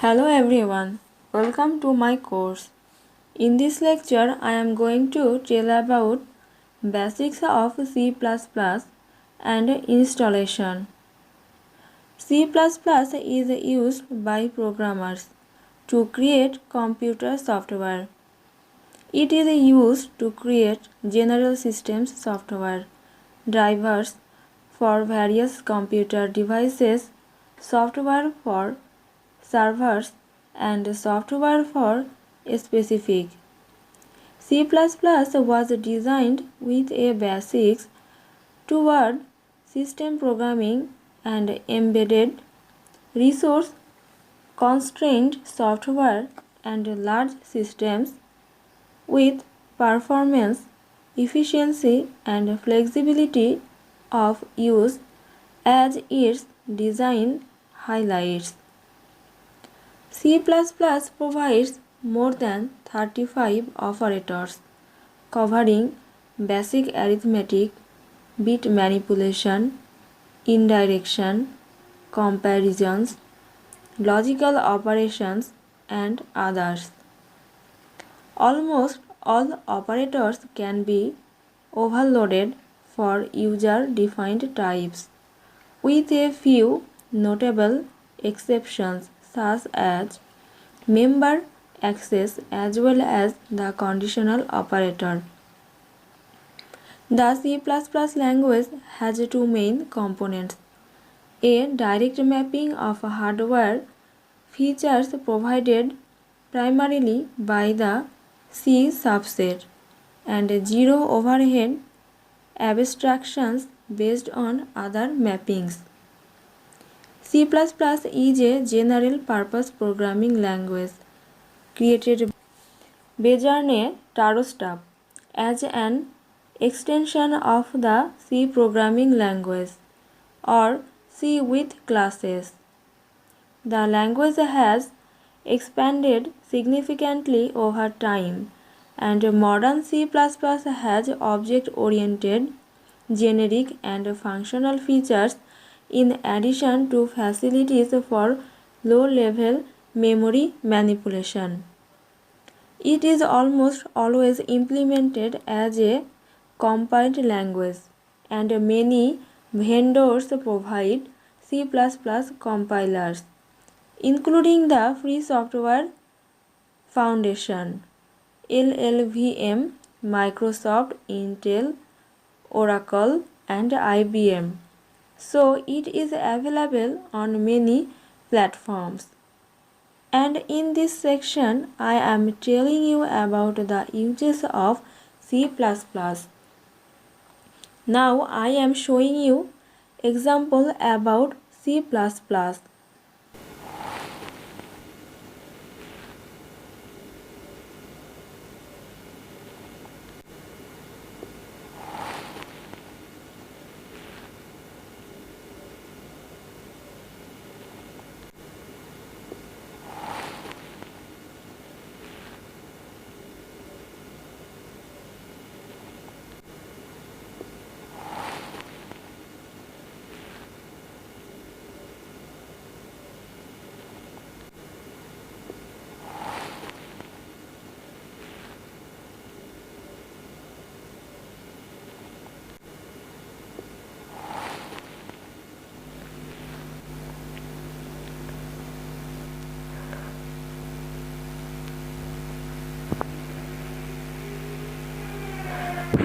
Hello everyone, welcome to my course. In this lecture, I am going to tell about basics of C++ and installation. C++ is used by programmers to create computer software. It is used to create general systems software, drivers for various computer devices, software for servers, and software for specific. C++ was designed with a basics toward system programming and embedded, resource constrained software and large systems with performance, efficiency, and flexibility of use as its design highlights. C++ provides more than 35 operators covering basic arithmetic, bit manipulation, indirection, comparisons, logical operations, and others. Almost all operators can be overloaded for user-defined types, with a few notable exceptions such as member access as well as the conditional operator. The C++ language has two main components: a direct mapping of hardware features provided primarily by the C subset, and zero overhead abstractions based on other mappings. C++ is a general-purpose programming language created by Bjarne Tarostrup as an extension of the C programming language, or C with classes. The language has expanded significantly over time, and modern C++ has object-oriented, generic, and functional features in addition to facilities for low-level memory manipulation. It is almost always implemented as a compiled language, and many vendors provide C++ compilers, including the Free Software Foundation, LLVM, Microsoft, Intel, Oracle, and IBM. So it is available on many platforms. And in this section, I am telling you about the uses of C++. Now I am showing you example about C++.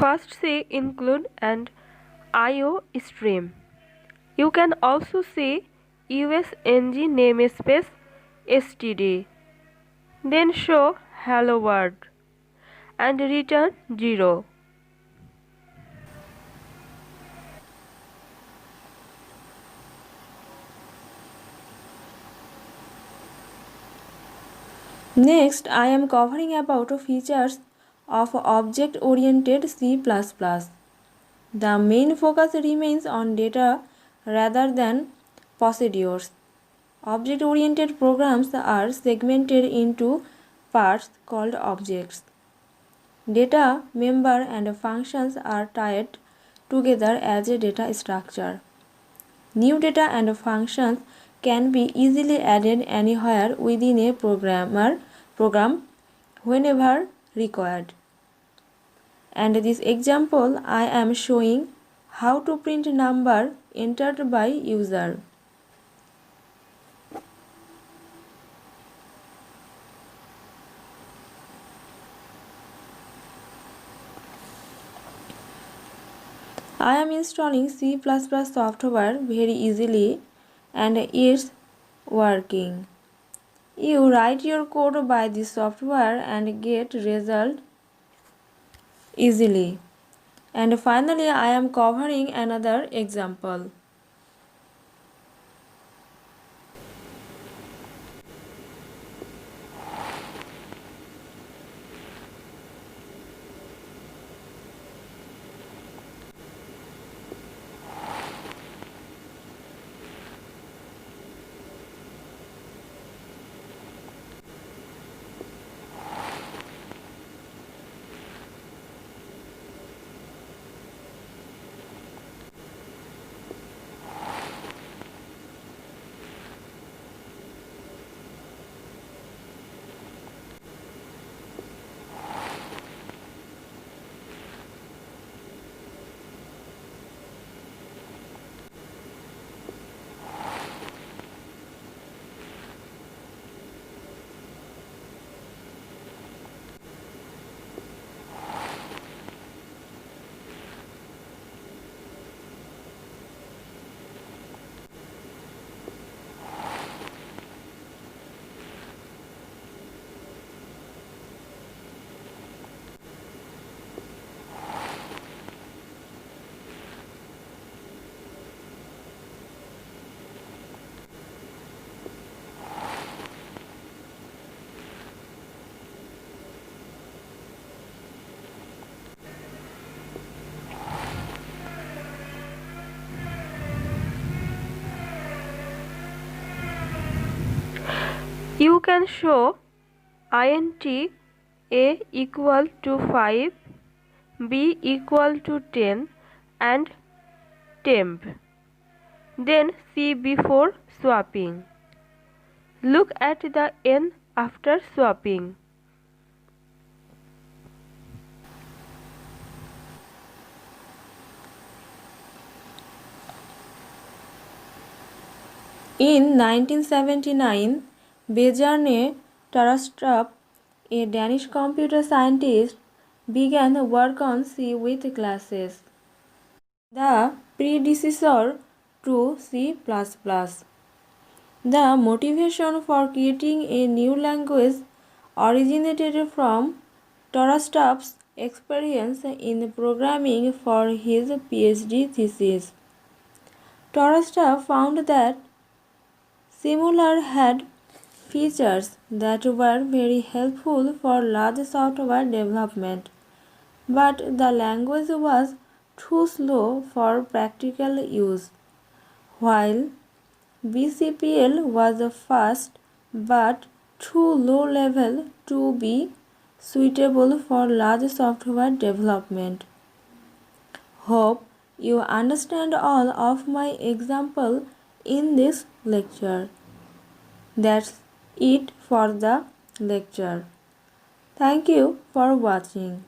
First C include and IO stream. You can also see USNG namespace std. Then show hello world and return 0. Next, I am covering about features of object-oriented C++. The main focus remains on data rather than procedures. Object-oriented programs are segmented into parts called objects. Data, member, and functions are tied together as a data structure. New data and functions can be easily added anywhere within a program whenever required. And this example I am showing how to print number entered by user. I am installing C++ software very easily and it's working. You write your code by this software and get result easily. And finally, I am covering another example. You can show int a equal to 5, b equal to 10 and temp. Then C before swapping. Look at the n after swapping. In 1979, Bjarne Tarastrup, a Danish computer scientist, began work on C with classes, the predecessor to C++. The motivation for creating a new language originated from Tarastrup's experience in programming for his PhD thesis. Tarastrup found that Simula had features that were very helpful for large software development, but the language was too slow for practical use, while BCPL was fast but too low level to be suitable for large software development. Hope you understand all of my example in this lecture. That's it for the lecture. Thank you for watching.